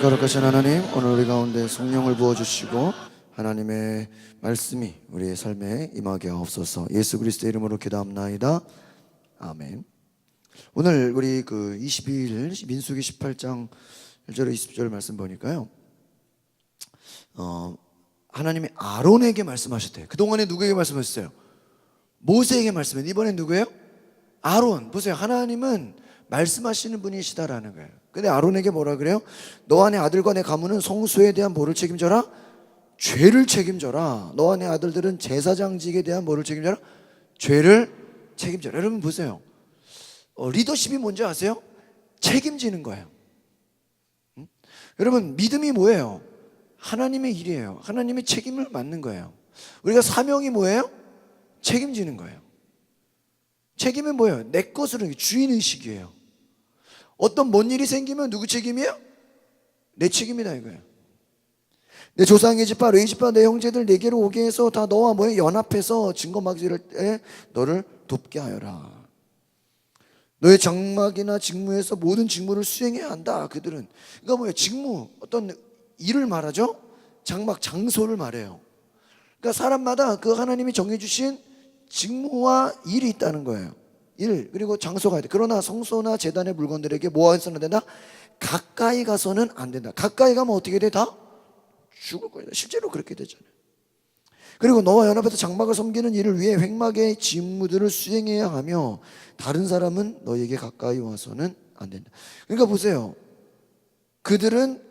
거룩하신 하나님, 오늘 우리 가운데 성령을 부어주시고 하나님의 말씀이 우리의 삶에 임하게 하옵소서. 예수 그리스도의 이름으로 기도합나이다. 아멘. 오늘 우리 22일 민수기 18장 1절 20절 말씀 보니까요, 하나님이 아론에게 말씀하셨대요. 그동안에 누구에게 말씀하셨어요? 모세에게 말씀했는데 이번엔 누구예요? 아론. 보세요, 하나님은 말씀하시는 분이시다라는 거예요. 근데 아론에게 뭐라 그래요? 너와 내 아들과 내 가문은 성소에 대한 뭐를 책임져라? 죄를 책임져라. 너와 내 아들들은 제사장직에 대한 뭐를 책임져라? 죄를 책임져라. 여러분 보세요, 리더십이 뭔지 아세요? 책임지는 거예요. 여러분, 믿음이 뭐예요? 하나님의 일이에요. 하나님의 책임을 맡는 거예요. 우리가 사명이 뭐예요? 책임지는 거예요. 책임은 뭐예요? 내 것으로, 주인의식이에요. 어떤 뭔 일이 생기면 누구 책임이에요? 내 책임이다 이거예요. 내 조상의 집과 레위 집과 내 형제들 내게로 오게 해서 다 너와 뭐예요? 연합해서 증거막지를 때 너를 돕게 하여라. 너의 장막이나 직무에서 모든 직무를 수행해야 한다. 그들은, 그러니까 뭐예요? 직무, 어떤 일을 말하죠? 장막, 장소를 말해요. 그러니까 사람마다 그 하나님이 정해주신 직무와 일이 있다는 거예요. 일, 그리고 장소가 있다. 그러나 성소나 제단의 물건들에게 뭐 해서는 안 된다? 가까이 가서는 안 된다. 가까이 가면 어떻게 돼? 다 죽을 거예요. 실제로 그렇게 되잖아요. 그리고 너와 연합해서 장막을 섬기는 일을 위해 횡막의 직무들을 수행해야 하며 다른 사람은 너에게 가까이 와서는 안 된다. 그러니까 보세요, 그들은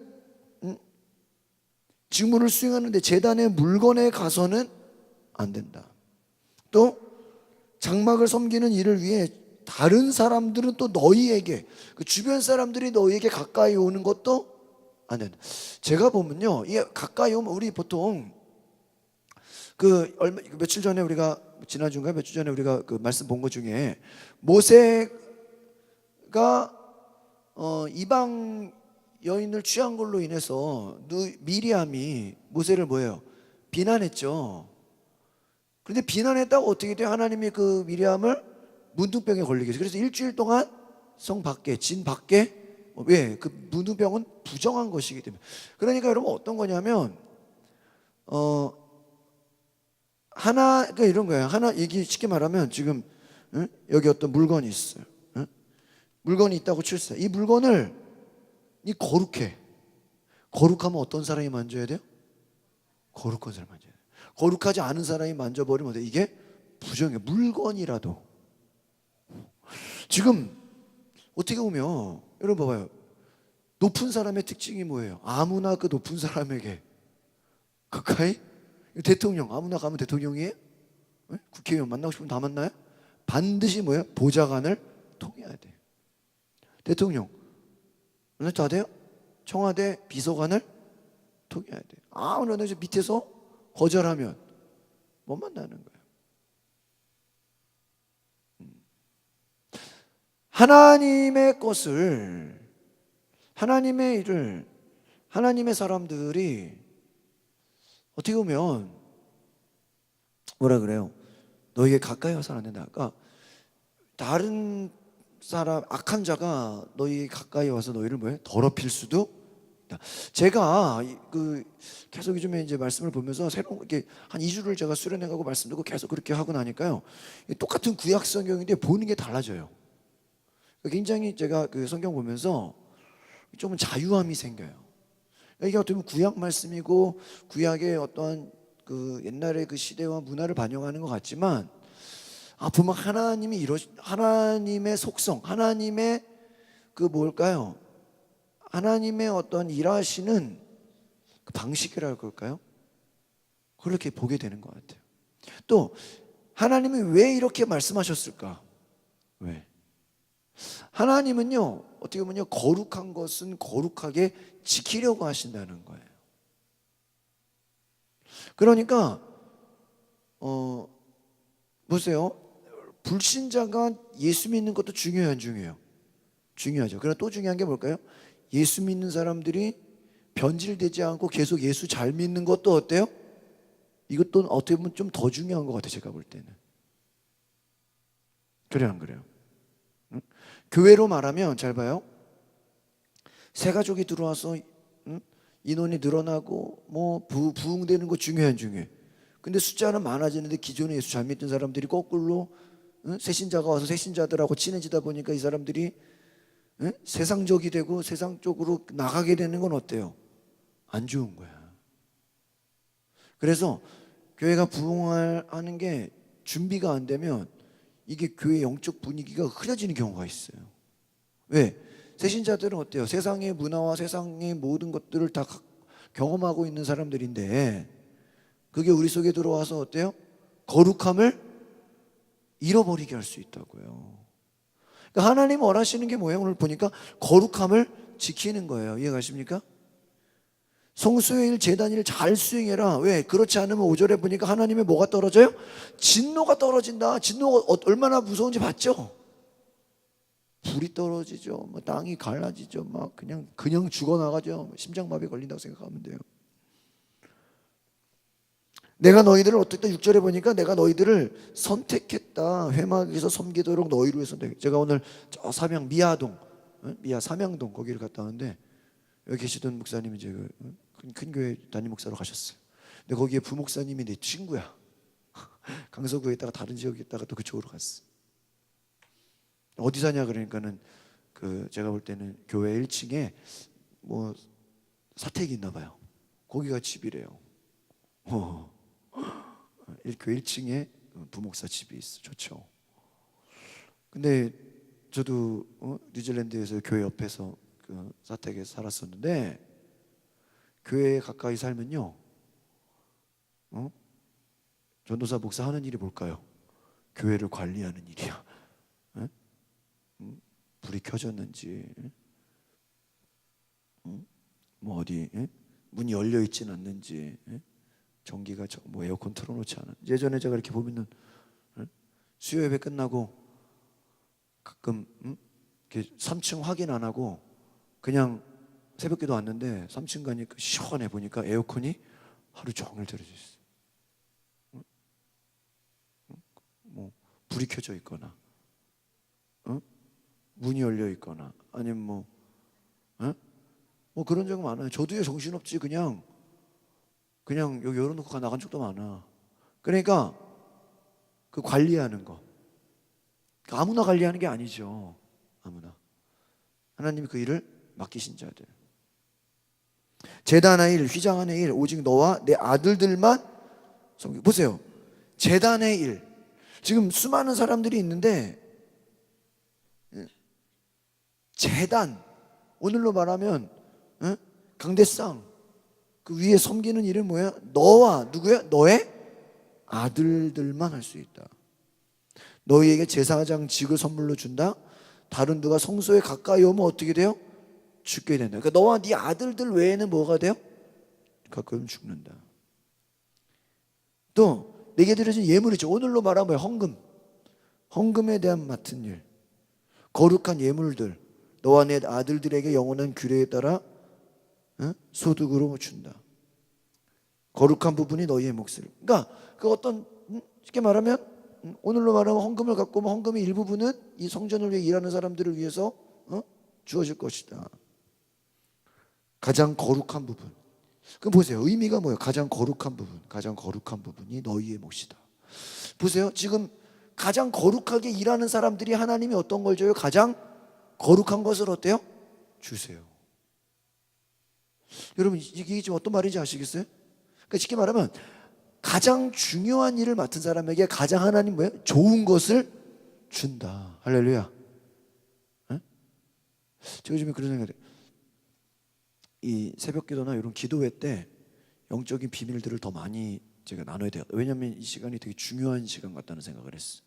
직무를 수행하는데 제단의 물건에 가서는 안 된다. 또 장막을 섬기는 일을 위해 다른 사람들은 또 너희에게, 그 주변 사람들이 너희에게 가까이 오는 것도 안 된다. 제가 보면요, 이게 가까이 오면 우리 보통 며칠 전에 우리가, 지난주인가 며칠 전에 우리가 그 말씀 본 것 중에 모세가 이방 여인을 취한 걸로 인해서 미리암이 모세를 뭐예요? 비난했죠. 그런데 비난했다고 어떻게 돼요? 하나님이 그 미리암을 문둥병에 걸리게 해서, 그래서 일주일 동안 성 밖에, 진 밖에, 왜? 그 문둥병은 부정한 것이기 때문에. 그러니까 여러분 어떤 거냐면 그러니까 이런 거예요. 얘기 쉽게 말하면 지금 여기 어떤 물건이 있어요. 물건이 있다고 칠세. 이 물건을 거룩해. 거룩하면 어떤 사람이 만져야 돼요? 거룩한 사람이 만져야 돼요. 거룩하지 않은 사람이 만져버리면 이게 부정해. 물건이라도. 지금 어떻게 보면 여러분 봐봐요, 높은 사람의 특징이 뭐예요? 아무나 그 높은 사람에게 가까이. 대통령 아무나 가면 대통령이에요? 국회의원 만나고 싶으면 다 만나요? 반드시 뭐예요? 보좌관을 통해야 돼요. 대통령 다 돼요? 청와대 비서관을 통해야 돼요. 아무나 밑에서 거절하면 못 만나는 거예요. 하나님의 것을, 하나님의 일을, 하나님의 사람들이 어떻게 보면 뭐라 그래요? 너에게 가까이 와서는 안 된다. 그러니까 다른 사람, 악한 자가 너희 가까이 와서 너희를 뭐예요? 더럽힐 수도 있다. 제가 계속 요즘에 이제 말씀을 보면서 새로운 이렇게 한 2주를 제가 수련해가고 말씀 듣고 계속 그렇게 하고 나니까요, 똑같은 구약 성경인데 보는 게 달라져요. 굉장히 제가 그 성경 보면서 좀 자유함이 생겨요. 이게 어떻게 보면 구약 말씀이고 구약의 어떠한 그 옛날의 그 시대와 문화를 반영하는 것 같지만, 보면 하나님의 속성, 하나님의 그 뭘까요? 하나님의 어떤 일하시는 그 방식이라고 할까요? 그렇게 보게 되는 것 같아요. 또 하나님이 왜 이렇게 말씀하셨을까? 왜? 하나님은요, 어떻게 보면요, 거룩한 것은 거룩하게 지키려고 하신다는 거예요. 그러니까 보세요, 불신자가 예수 믿는 것도 중요해요, 안 중요해요? 중요하죠. 그러나 또 중요한 게 뭘까요? 예수 믿는 사람들이 변질되지 않고 계속 예수 잘 믿는 것도 어때요? 이것도 어떻게 보면 좀 더 중요한 것 같아요, 제가 볼 때는. 그래요, 안 그래요? 교회로 말하면 잘 봐요. 새 가족이 들어와서 인원이 늘어나고 뭐 부흥되는 거 중요해. 근데 숫자는 많아지는데 기존에 예수 잘 믿던 사람들이 거꾸로 새신자가 와서 새신자들하고 친해지다 보니까 이 사람들이 세상적이 되고 세상 쪽으로 나가게 되는 건 어때요? 안 좋은 거야. 그래서 교회가 부흥하는 게 준비가 안 되면 이게 교회 영적 분위기가 흐려지는 경우가 있어요. 왜? 새신자들은 어때요? 세상의 문화와 세상의 모든 것들을 다 경험하고 있는 사람들인데 그게 우리 속에 들어와서 어때요? 거룩함을 잃어버리게 할 수 있다고요. 그러니까 하나님 원하시는 게 뭐예요? 오늘 보니까 거룩함을 지키는 거예요. 이해가십니까? 성수의 일, 제단 일을 잘 수행해라. 왜? 그렇지 않으면 5절에 보니까 하나님의 뭐가 떨어져요? 진노가 떨어진다. 진노가 얼마나 무서운지 봤죠? 불이 떨어지죠. 뭐 땅이 갈라지죠. 막 그냥 죽어나가죠. 심장마비 걸린다고 생각하면 돼요. 내가 너희들을 어떻게 6절에 보니까 내가 너희들을 선택했다. 회막에서 섬기도록 너희를 위해서 제가 오늘 저 삼양 미아동, 미아 삼양동 거기를 갔다 왔는데 여기 계시던 목사님이 이제 큰 교회 담임 목사로 가셨어요. 근데 거기에 부목사님이 내 친구야. 강서구에 있다가 다른 지역에 있다가 또 그쪽으로 갔어. 어디 사냐 그러니까는 그 제가 볼 때는 교회 1층에 뭐 사택이 있나 봐요. 거기가 집이래요. 교회 1층에 부목사 집이 있어. 좋죠. 근데 저도 뉴질랜드에서 교회 옆에서 그 사택에 살았었는데 교회에 가까이 살면요, 전도사 목사 하는 일이 뭘까요? 교회를 관리하는 일이야. 불이 켜졌는지, 뭐 어디 문이 열려 있진 않는지, 전기가 뭐 에어컨 틀어놓지 않은. 예전에 제가 이렇게 보면은 수요 예배 끝나고 가끔 이렇게 3층 확인 안 하고 그냥 새벽기도 왔는데 3층 가니까 시원해 보니까 에어컨이 하루 종일 들어져 있어. 뭐 불이 켜져 있거나, 문이 열려 있거나, 아니면 뭐 그런 적 많아요. 저도요 정신없지 그냥 여기 열어놓고 나간 적도 많아. 그러니까 그 관리하는 거 아무나 관리하는 게 아니죠. 아무나 하나님이 그 일을 맡기신 자들. 제단의 일, 휘장하는 일 오직 너와 내 아들들만 보세요. 제단의 일. 지금 수많은 사람들이 있는데 제단, 오늘로 말하면 강대상 그 위에 섬기는 일은 뭐야? 너와 누구야? 너의 아들들만 할 수 있다. 너희에게 제사장 직을 선물로 준다. 다른 누가 성소에 가까이 오면 어떻게 돼요? 죽게 된다. 그러니까 너와 네 아들들 외에는 뭐가 돼요? 가까이 오면 죽는다. 또 내게 드려진 예물이죠. 오늘로 말하면 헌금. 헌금에 대한 맡은 일. 거룩한 예물들. 너와 내 아들들에게 영원한 규례에 따라 소득으로 준다. 거룩한 부분이 너희의 몫을. 그러니까 그 어떤 쉽게 말하면 오늘로 말하면 헌금을 갖고 오면 헌금의 일부분은 이 성전을 위해 일하는 사람들을 위해서 주어질 것이다. 가장 거룩한 부분. 그럼 보세요. 의미가 뭐예요? 가장 거룩한 부분. 가장 거룩한 부분이 너희의 몫이다. 보세요. 지금 가장 거룩하게 일하는 사람들이 하나님이 어떤 걸 줘요? 가장 거룩한 것을 어때요? 주세요. 여러분 이게 지금 어떤 말인지 아시겠어요? 그러니까 쉽게 말하면 가장 중요한 일을 맡은 사람에게 가장 하나님 뭐예요? 좋은 것을 준다. 할렐루야. 제가 요즘에 그런 생각을 해요. 이 새벽기도나 이런 기도회 때 영적인 비밀들을 더 많이 제가 나눠야 돼요. 왜냐하면 이 시간이 되게 중요한 시간 같다는 생각을 했어요.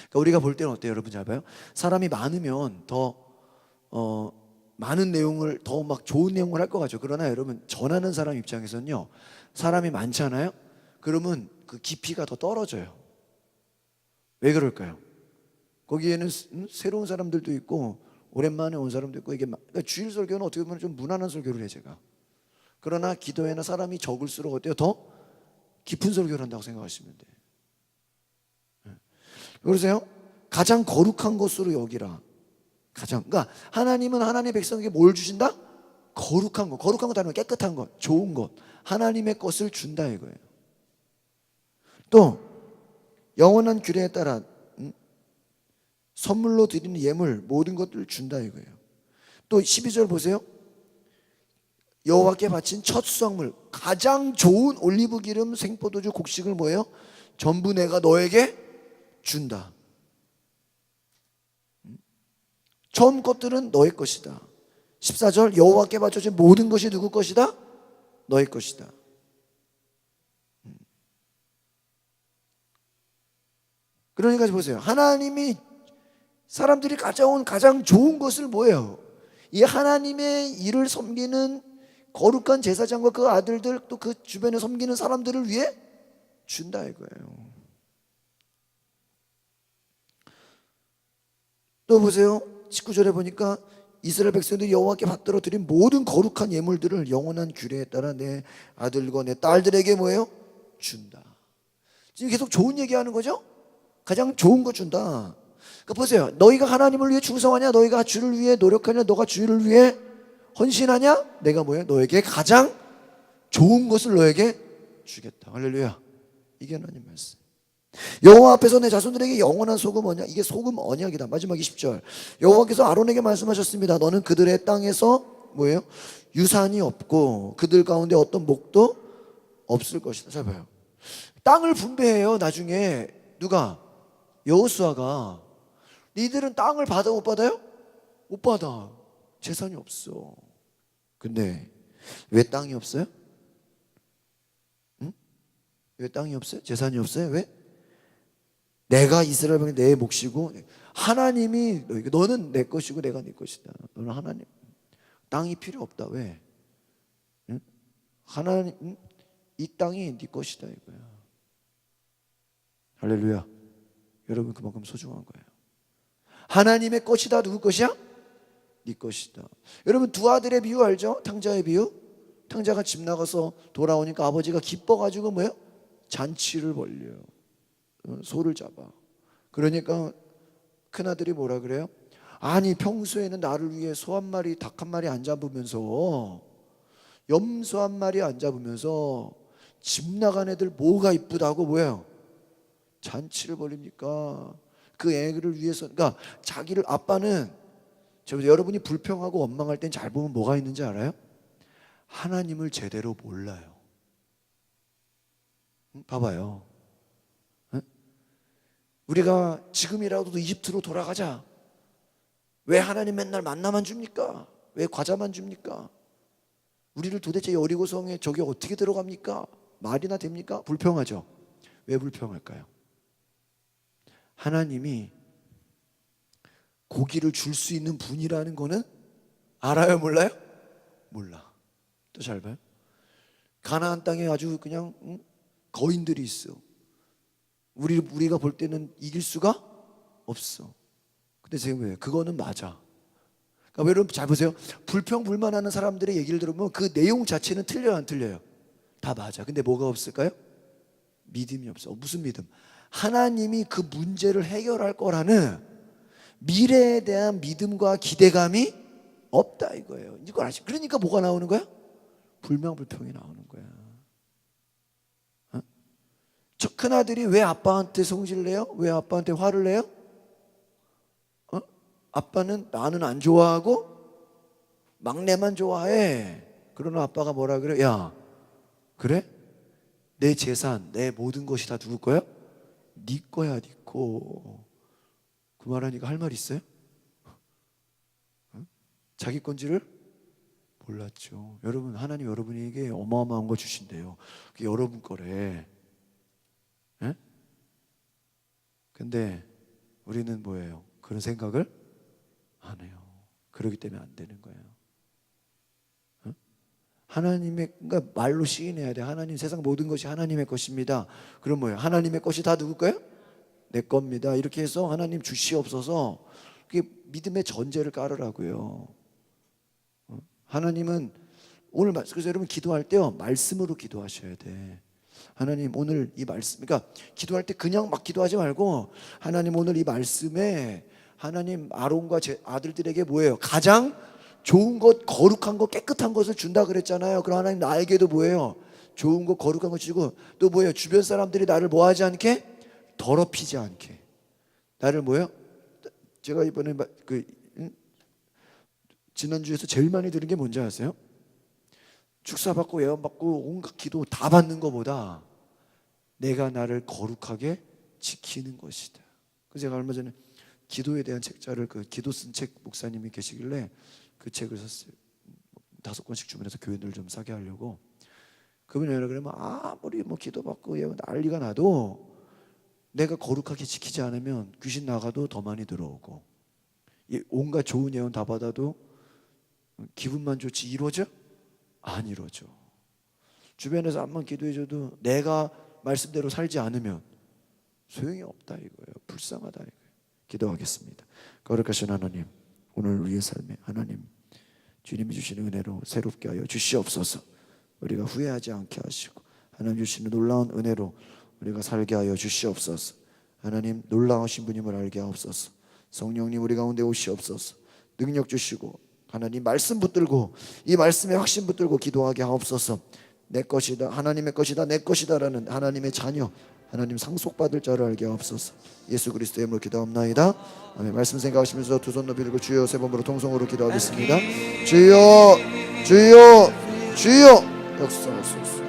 그러니까 우리가 볼 때는 어때요? 여러분 잘 봐요. 사람이 많으면 더 많은 내용을 더 막 좋은 내용을 할 것 같죠. 그러나 여러분 전하는 사람 입장에서는요, 사람이 많잖아요. 그러면 그 깊이가 더 떨어져요. 왜 그럴까요? 거기에는 새로운 사람들도 있고 오랜만에 온 사람도 있고 이게 그러니까 주일 설교는 어떻게 보면 좀 무난한 설교를 해 제가. 그러나 기도회나 사람이 적을수록 어때요? 더 깊은 설교를 한다고 생각하시면 돼요. 그러세요? 가장 거룩한 것으로 여기라. 가장. 그러니까 하나님은 하나님의 백성에게 뭘 주신다? 거룩한 것, 거룩한 것 다른 건 깨끗한 것, 좋은 것, 하나님의 것을 준다 이거예요. 또 영원한 규례에 따라 선물로 드리는 예물 모든 것들을 준다 이거예요. 또 12절 보세요. 여호와께 바친 첫 수확물 가장 좋은 올리브 기름 생포도주 곡식을 뭐예요? 전부 내가 너에게 준다. 처음 것들은 너의 것이다. 14절 여호와께 바쳐진 모든 것이 누구 것이다? 너의 것이다. 그러니까 보세요. 하나님이 사람들이 가져온 가장 좋은 것을 뭐예요? 이 하나님의 일을 섬기는 거룩한 제사장과 그 아들들 또 그 주변에 섬기는 사람들을 위해 준다 이거예요. 또 보세요. 19절에 보니까 이스라엘 백성들이 여호와께 받들어 드린 모든 거룩한 예물들을 영원한 규례에 따라 내 아들과 내 딸들에게 뭐예요? 준다. 지금 계속 좋은 얘기하는 거죠? 가장 좋은 거 준다. 그러니까 보세요. 너희가 하나님을 위해 충성하냐? 너희가 주를 위해 노력하냐? 너가 주를 위해 헌신하냐? 내가 뭐예요? 너에게 가장 좋은 것을 너에게 주겠다. 할렐루야. 이게 하나님 말씀. 여호와 앞에서 내 자손들에게 영원한 소금 언약. 이게 소금 언약이다. 마지막 20절. 여호와께서 아론에게 말씀하셨습니다. 너는 그들의 땅에서 뭐예요? 유산이 없고 그들 가운데 어떤 목도 없을 것이다. 잘 봐요. 땅을 분배해요. 나중에 누가? 여호수아가. 니들은 땅을 받아 못 받아요? 못 받아. 재산이 없어. 근데 왜 땅이 없어요? 응? 왜 땅이 없어요? 재산이 없어요? 왜? 내가 이스라엘 백성 내 몫이고 하나님이 너는 내 것이고 내가 네 것이다. 너는 하나님 땅이 필요 없다. 왜? 응? 하나님 이 땅이 네 것이다 이거야. 할렐루야. 여러분 그만큼 소중한 거예요. 하나님의 것이다. 누구 것이야? 네 것이다. 여러분 두 아들의 비유 알죠? 탕자의 비유. 탕자가 집 나가서 돌아오니까 아버지가 기뻐가지고 뭐예요? 잔치를 벌려요. 소를 잡아. 그러니까 큰아들이 뭐라 그래요? 아니 평소에는 나를 위해 소 한 마리 닭 한 마리 안 잡으면서 염소 한 마리 안 잡으면서 집 나간 애들 뭐가 이쁘다고 뭐예요? 잔치를 벌립니까? 그 애를 위해서. 그러니까 자기를 아빠는 여러분이 불평하고 원망할 땐 잘 보면 뭐가 있는지 알아요? 하나님을 제대로 몰라요. 봐봐요. 우리가 지금이라도 이집트로 돌아가자. 왜 하나님 맨날 만나만 줍니까? 왜 과자만 줍니까? 우리를 도대체 여리고성에 저기 어떻게 들어갑니까? 말이나 됩니까? 불평하죠. 왜 불평할까요? 하나님이 고기를 줄 수 있는 분이라는 거는 알아요? 몰라요? 몰라. 또 잘 봐요. 가나안 땅에 아주 그냥 거인들이 있어. 우리가 볼 때는 이길 수가 없어. 근데 지금 왜? 그거는 맞아. 그러니까 여러분 잘 보세요. 불평불만하는 사람들의 얘기를 들으면 그 내용 자체는 틀려요, 안 틀려요? 다 맞아. 근데 뭐가 없을까요? 믿음이 없어. 무슨 믿음? 하나님이 그 문제를 해결할 거라는 미래에 대한 믿음과 기대감이 없다 이거예요. 이걸 아시? 그러니까 뭐가 나오는 거야? 불명불평이 나오는 거야. 저 큰아들이 왜 아빠한테 성질을 내요? 왜 아빠한테 화를 내요? 아빠는 나는 안 좋아하고 막내만 좋아해. 그러나 아빠가 뭐라 그래? 야, 그래? 내 재산, 내 모든 것이 다 누구 거야? 네 거야, 네 거. 그 말하니까 할 말 있어요? 자기 건지를 몰랐죠. 여러분, 하나님 여러분에게 어마어마한 거 주신대요. 그게 여러분 거래. 예? 근데 우리는 뭐예요? 그런 생각을 안 해요. 그러기 때문에 안 되는 거예요. 하나님의, 그러니까 말로 시인해야 돼. 하나님, 세상 모든 것이 하나님의 것입니다. 그럼 뭐예요? 하나님의 것이 다 누구 거예요? 내 겁니다. 이렇게 해서 하나님 주시옵소서. 그게 믿음의 전제를 깔으라고요. 하나님은 오늘 그래서 여러분 기도할 때요 말씀으로 기도하셔야 돼. 하나님 오늘 이 말씀, 그러니까 기도할 때 그냥 막 기도하지 말고 하나님 오늘 이 말씀에 하나님 아론과 제 아들들에게 뭐예요? 가장 좋은 것, 거룩한 것, 깨끗한 것을 준다 그랬잖아요. 그럼 하나님 나에게도 뭐예요? 좋은 것, 거룩한 것 주고, 또 뭐예요? 주변 사람들이 나를 뭐 하지 않게? 더럽히지 않게. 나를 뭐예요? 제가 이번에 지난주에서 제일 많이 들은 게 뭔지 아세요? 축사받고 예언받고 온갖 기도 다 받는 것보다 내가 나를 거룩하게 지키는 것이다. 그래서 제가 얼마 전에 기도에 대한 책자를 기도 쓴 책 목사님이 계시길래 그 책을 샀어요. 5권씩 주문해서 교인들 좀 사게 하려고. 그분이 뭐라 그러면 아무리 뭐 기도받고 예언 난리가 나도 내가 거룩하게 지키지 않으면 귀신 나가도 더 많이 들어오고 온갖 좋은 예언 다 받아도 기분만 좋지 이루어져? 안 이루어져. 주변에서 암만 기도해줘도 내가 말씀대로 살지 않으면 소용이 없다 이거예요. 불쌍하다 이거예요. 기도하겠습니다. 거룩하신 하나님, 오늘 우리의 삶에 하나님 주님이 주시는 은혜로 새롭게 하여 주시옵소서. 우리가 후회하지 않게 하시고 하나님 주시는 놀라운 은혜로 우리가 살게 하여 주시옵소서. 하나님 놀라우신 분임을 알게 하옵소서. 성령님 우리 가운데 오시옵소서. 능력 주시고 하나님 말씀 붙들고 이 말씀에 확신 붙들고 기도하게 하옵소서. 내 것이다, 하나님의 것이다, 내 것이다라는 하나님의 자녀, 하나님 상속받을 자를 알게 하옵소서. 예수 그리스도의 이름으로 기도합나이다. 아멘. 말씀 생각하시면서 두 손 높이 들고 주여 세 번으로 통성으로 기도하겠습니다. 주여 주여 주여 역사하소서.